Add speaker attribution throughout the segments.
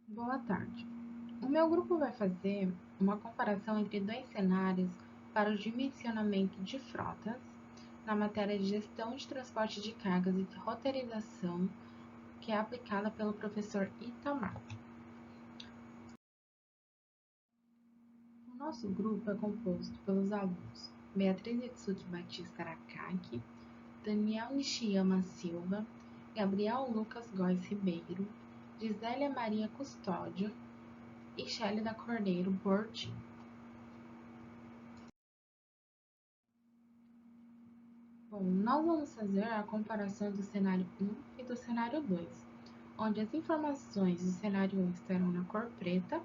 Speaker 1: Boa tarde. O meu grupo vai fazer uma comparação entre dois cenários para o dimensionamento de frotas na matéria de gestão de transporte de cargas e roteirização, que é aplicada pelo professor Itamar. O nosso grupo é composto pelos alunos Beatriz Itsuki Batista Arakaki, Daniel Nishiyama Silva, Gabriel Lucas Góes Ribeiro, Gisélia Maria Custódio e Shélida Cordeiro Bortin. Bom, nós vamos fazer a comparação do cenário 1 e do cenário 2, onde as informações do cenário 1 estarão na cor preta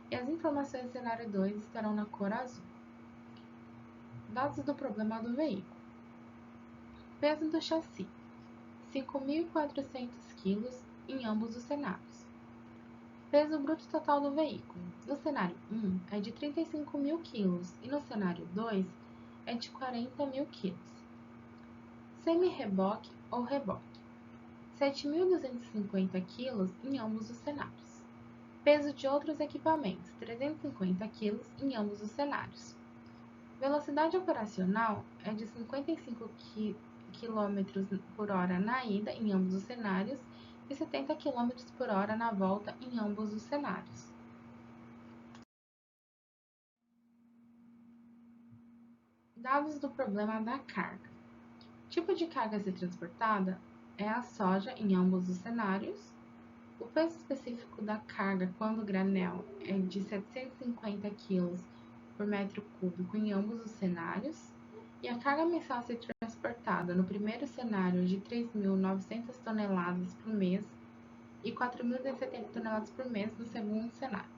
Speaker 1: e as informações do cenário 2 estarão na cor azul. Dados do problema do veículo. Peso do chassi: 5.400 kg em ambos os cenários. Peso bruto total do veículo. No cenário 1 é de 35.000 kg e no cenário 2 é de 40.000 kg. Semi-reboque ou reboque: 7.250 kg em ambos os cenários. Peso de outros equipamentos: 350 kg em ambos os cenários. Velocidade operacional é de 55 km por hora na ida em ambos os cenários e 70 km por hora na volta em ambos os cenários. Dados do problema da carga. Tipo de carga a ser transportada é a soja em ambos os cenários. O peso específico da carga quando granel é de 750 kg por metro cúbico em ambos os cenários. E a carga mensal a ser transportada no primeiro cenário é de 3.900 toneladas por mês e 4.270 toneladas por mês no segundo cenário.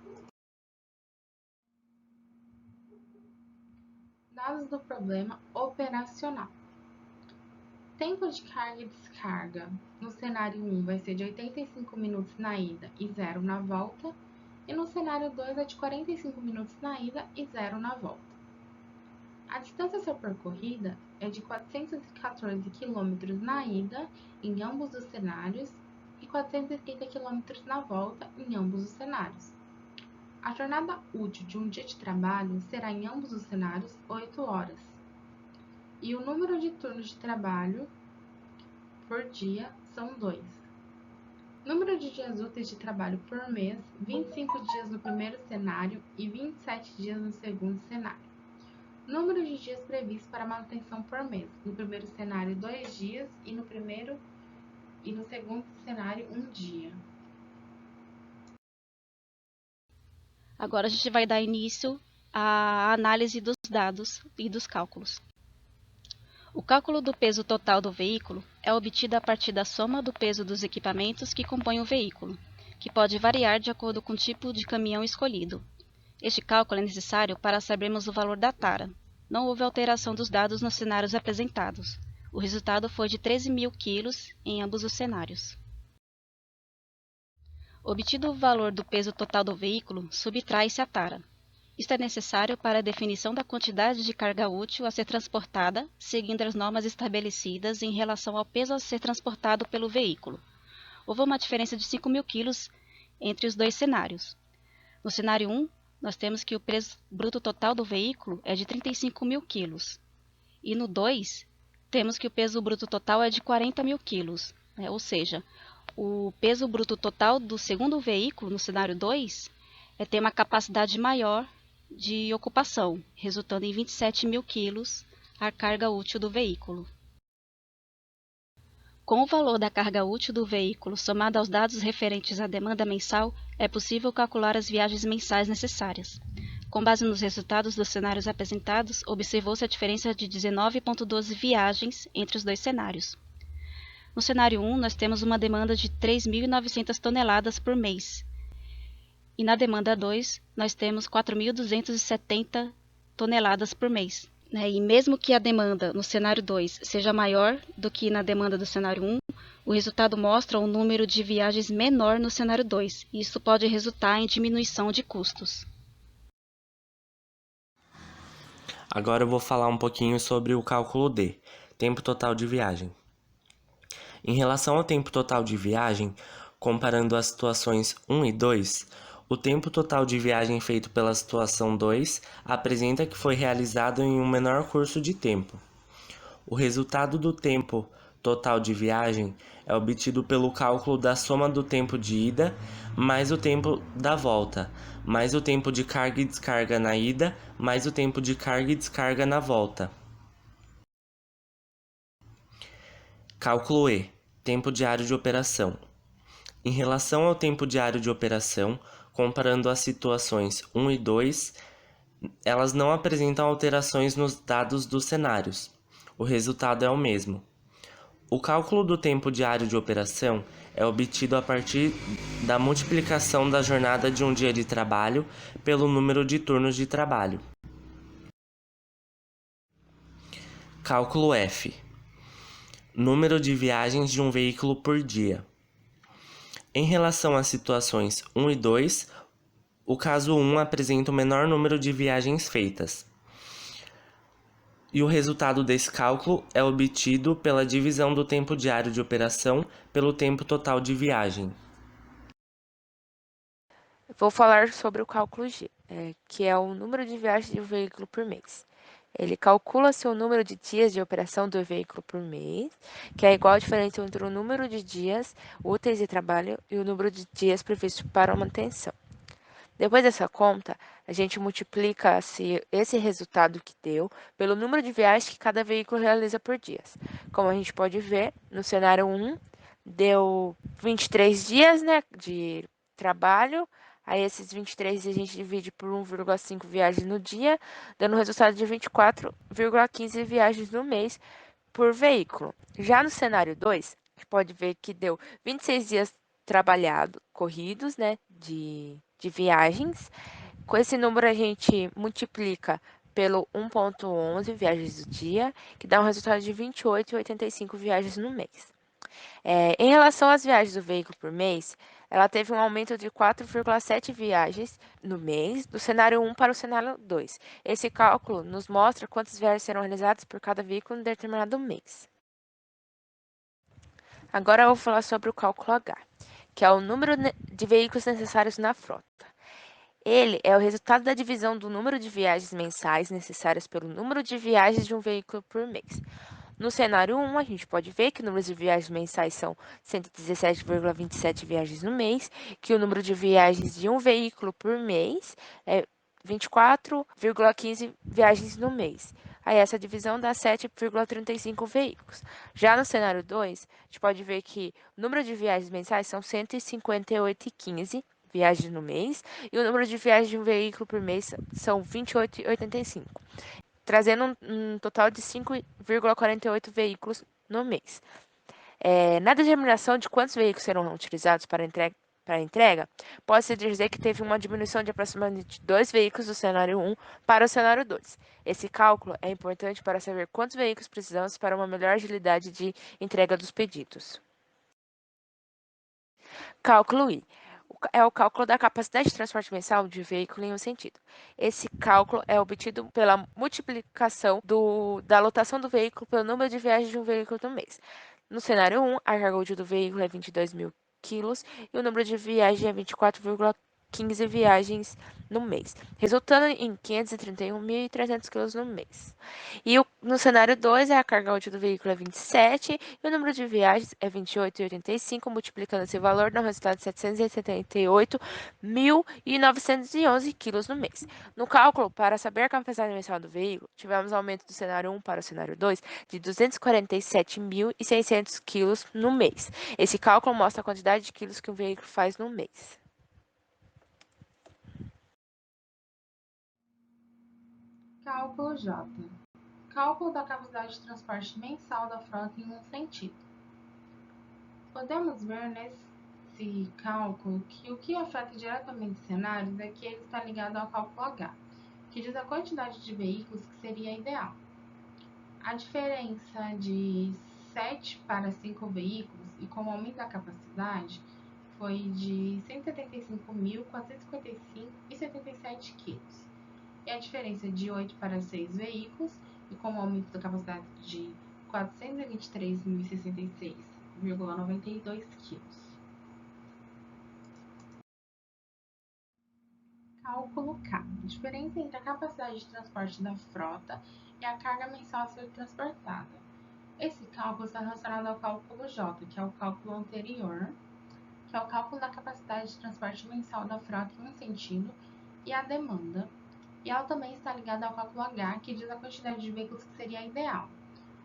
Speaker 1: Dados do problema operacional. Tempo de carga e descarga no cenário 1 vai ser de 85 minutos na ida e 0 na volta, e no cenário 2 é de 45 minutos na ida e 0 na volta. A distância a ser percorrida é de 414 km na ida em ambos os cenários e 430 km na volta em ambos os cenários. A jornada útil de um dia de trabalho será em ambos os cenários 8 horas. E o número de turnos de trabalho por dia são 2. Número de dias úteis de trabalho por mês: 25 dias no primeiro cenário e 27 dias no segundo cenário. Número de dias previstos para manutenção por mês: no primeiro cenário 2 dias e no segundo cenário 1 dia.
Speaker 2: Agora a gente vai dar início à análise dos dados e dos cálculos. O cálculo do peso total do veículo é obtido a partir da soma do peso dos equipamentos que compõem o veículo, que pode variar de acordo com o tipo de caminhão escolhido. Este cálculo é necessário para sabermos o valor da tara. Não houve alteração dos dados nos cenários apresentados. O resultado foi de 13.000 kg em ambos os cenários. Obtido o valor do peso total do veículo, subtrai-se a tara. Isto é necessário para a definição da quantidade de carga útil a ser transportada, seguindo as normas estabelecidas em relação ao peso a ser transportado pelo veículo. Houve uma diferença de 5.000 kg entre os dois cenários. No cenário 1, nós temos que o peso bruto total do veículo é de 35.000 kg. E no 2, temos que o peso bruto total é de 40.000 kg. Ou seja, o peso bruto total do segundo veículo, no cenário 2, tem uma capacidade maior de ocupação, resultando em 27.000 kg a carga útil do veículo. Com o valor da carga útil do veículo somado aos dados referentes à demanda mensal, é possível calcular as viagens mensais necessárias. Com base nos resultados dos cenários apresentados, observou-se a diferença de 19,12 viagens entre os dois cenários. No cenário 1, nós temos uma demanda de 3.900 toneladas por mês. E na demanda 2, nós temos 4.270 toneladas por mês. E mesmo que a demanda no cenário 2 seja maior do que na demanda do cenário 1, o resultado mostra um número de viagens menor no cenário 2, e isso pode resultar em diminuição de custos.
Speaker 3: Agora eu vou falar um pouquinho sobre o cálculo D, tempo total de viagem. Em relação ao tempo total de viagem, comparando as situações 1 e 2, o tempo total de viagem feito pela situação 2 apresenta que foi realizado em um menor curso de tempo. O resultado do tempo total de viagem é obtido pelo cálculo da soma do tempo de ida mais o tempo da volta, mais o tempo de carga e descarga na ida, mais o tempo de carga e descarga na volta. Cálculo E. Tempo diário de operação. Em relação ao tempo diário de operação, comparando as situações 1 e 2, elas não apresentam alterações nos dados dos cenários. O resultado é o mesmo. O cálculo do tempo diário de operação é obtido a partir da multiplicação da jornada de um dia de trabalho pelo número de turnos de trabalho. Cálculo F. Número de viagens de um veículo por dia. Em relação às situações 1 e 2, o caso 1 apresenta o menor número de viagens feitas. E o resultado desse cálculo é obtido pela divisão do tempo diário de operação pelo tempo total de viagem.
Speaker 4: Vou falar sobre o cálculo G, que é o número de viagens de um veículo por mês. Ele calcula-se o número de dias de operação do veículo por mês, que é igual à diferença entre o número de dias úteis de trabalho e o número de dias previstos para a manutenção. Depois dessa conta, a gente multiplica esse resultado que deu pelo número de viagens que cada veículo realiza por dia. Como a gente pode ver, no cenário 1, deu 23 dias, né, de trabalho. Aí esses 23 a gente divide por 1,5 viagens no dia, dando um resultado de 24,15 viagens no mês por veículo. Já no cenário 2, a gente pode ver que deu 26 dias trabalhados, corridos, né, de viagens. Com esse número a gente multiplica pelo 1,11 viagens do dia, que dá um resultado de 28,85 viagens no mês. Em relação às viagens do veículo por mês, ela teve um aumento de 4,7 viagens no mês, do cenário 1 para o cenário 2. Esse cálculo nos mostra quantas viagens serão realizadas por cada veículo em determinado mês. Agora eu vou falar sobre o cálculo H, que é o número de veículos necessários na frota. Ele é o resultado da divisão do número de viagens mensais necessárias pelo número de viagens de um veículo por mês. No cenário 1, a gente pode ver que o número de viagens mensais são 117,27 viagens no mês, que o número de viagens de um veículo por mês é 24,15 viagens no mês. Aí essa divisão dá 7,35 veículos. Já no cenário 2, a gente pode ver que o número de viagens mensais são 158,15 viagens no mês, e o número de viagens de um veículo por mês são 28,85, trazendo um total de 5,48 veículos no mês. Na determinação de quantos veículos serão utilizados para a entrega, pode-se dizer que teve uma diminuição de aproximadamente 2 veículos do cenário 1 para o cenário 2. Esse cálculo é importante para saber quantos veículos precisamos para uma melhor agilidade de entrega dos pedidos. Cálculo I. É o cálculo da capacidade de transporte mensal de veículo em um sentido. Esse cálculo é obtido pela multiplicação da lotação do veículo pelo número de viagens de um veículo no mês. No cenário 1, a carga útil do veículo é 22.000 quilos e o número de viagens é 24,15 viagens no mês, resultando em 531.300 quilos no mês. E no cenário 2, a carga útil do veículo é 27 e o número de viagens é 28,85, multiplicando esse valor dá um resultado de 778.911 quilos no mês. No cálculo, para saber a capacidade mensal do veículo, tivemos aumento do cenário 1 para o cenário 2 de 247.600 quilos no mês. Esse cálculo mostra a quantidade de quilos que um veículo faz no mês.
Speaker 1: Cálculo J. Cálculo da capacidade de transporte mensal da frota em um sentido. Podemos ver nesse cálculo que o que afeta diretamente os cenários é que ele está ligado ao cálculo H, que diz a quantidade de veículos que seria ideal. A diferença de 7 para 5 veículos e com o aumento da capacidade foi de 175.455,77 kg. E a diferença de 8 para 6 veículos e com o aumento da capacidade de 423.066,92 kg. Cálculo K. Diferença entre a capacidade de transporte da frota e a carga mensal a ser transportada. Esse cálculo está relacionado ao cálculo J, que é o cálculo anterior, que é o cálculo da capacidade de transporte mensal da frota em um sentido, e a demanda. E ela também está ligada ao cálculo H, que diz a quantidade de veículos que seria ideal.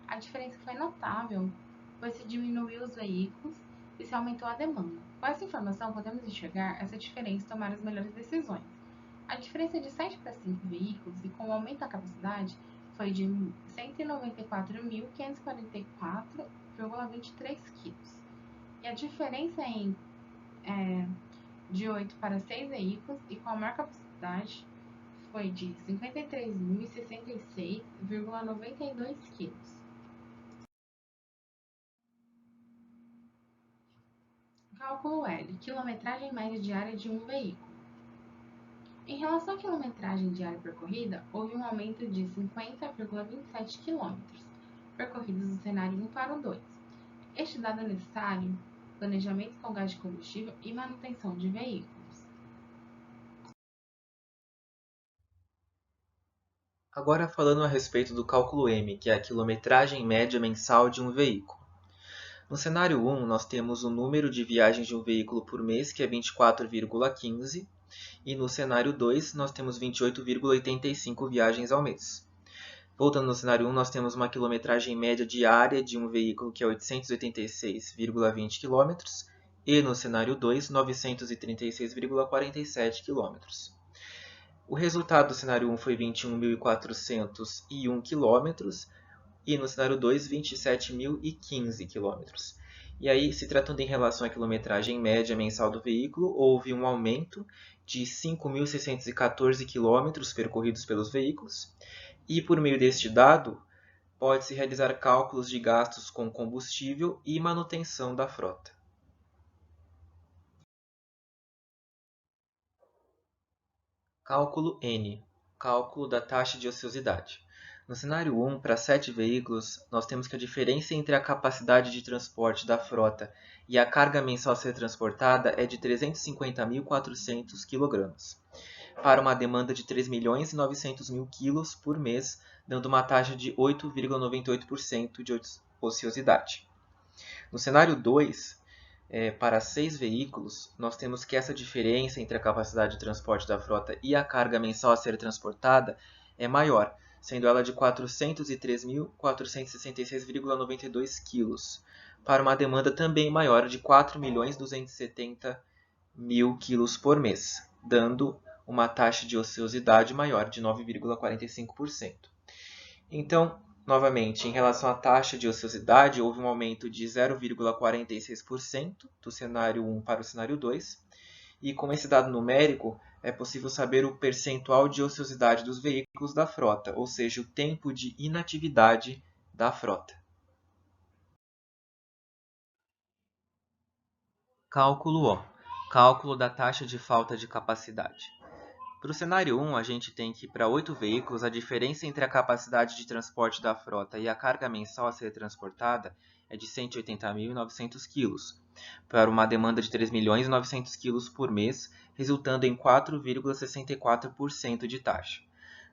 Speaker 1: A diferença foi notável, pois se diminuiu os veículos e se aumentou a demanda. Com essa informação, podemos enxergar essa diferença e tomar as melhores decisões. A diferença de 7 para 5 veículos e com o aumento da capacidade foi de 194.544,23 kg. E a diferença de 8 para 6 veículos e com a maior capacidade foi de 53.066,92 kg. Cálculo L. Quilometragem média diária de um veículo. Em relação à quilometragem diária percorrida, houve um aumento de 50,27 km percorridos do cenário 1 para o 2. Este dado é necessário planejamento com gás de combustível e manutenção de veículos.
Speaker 5: Agora falando a respeito do cálculo M, que é a quilometragem média mensal de um veículo. No cenário 1, nós temos o número de viagens de um veículo por mês, que é 24,15, e no cenário 2, nós temos 28,85 viagens ao mês. Voltando no cenário 1, nós temos uma quilometragem média diária de um veículo, que é 886,20 km, e no cenário 2, 936,47 km. O resultado do cenário 1 foi 21.401 km e no cenário 2, 27.015 km. E aí, se tratando em relação à quilometragem média mensal do veículo, houve um aumento de 5.614 km percorridos pelos veículos, e por meio deste dado, pode-se realizar cálculos de gastos com combustível e manutenção da frota. Cálculo N. Cálculo da taxa de ociosidade. No cenário 1, para 7 veículos, nós temos que a diferença entre a capacidade de transporte da frota e a carga mensal a ser transportada é de 350.400 kg, para uma demanda de 3.900.000 kg por mês, dando uma taxa de 8,98% de ociosidade. No cenário 2, para 6 veículos, nós temos que essa diferença entre a capacidade de transporte da frota e a carga mensal a ser transportada é maior, sendo ela de 403.466,92 kg, para uma demanda também maior de 4.270.000 kg por mês, dando uma taxa de ociosidade maior de 9,45%. Então, novamente, em relação à taxa de ociosidade, houve um aumento de 0,46% do cenário 1 para o cenário 2, e com esse dado numérico, é possível saber o percentual de ociosidade dos veículos da frota, ou seja, o tempo de inatividade da frota. Cálculo O. Cálculo da taxa de falta de capacidade. Para o cenário 1, a gente tem que, para 8 veículos, a diferença entre a capacidade de transporte da frota e a carga mensal a ser transportada é de 180.900 kg, para uma demanda de 3.900.000 kg por mês, resultando em 4,64% de taxa.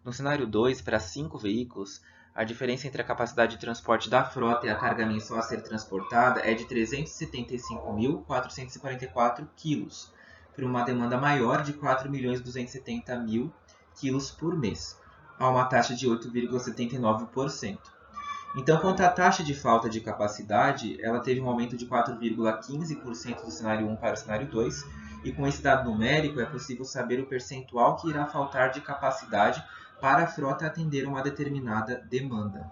Speaker 5: No cenário 2, para 5 veículos, a diferença entre a capacidade de transporte da frota e a carga mensal a ser transportada é de 375.444 kg, por uma demanda maior de 4.270.000 kg por mês, a uma taxa de 8,79%. Então, quanto à taxa de falta de capacidade, ela teve um aumento de 4,15% do cenário 1 para o cenário 2, e com esse dado numérico é possível saber o percentual que irá faltar de capacidade para a frota atender uma determinada demanda.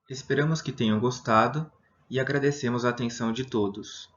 Speaker 5: Esperamos que tenham gostado e agradecemos a atenção de todos.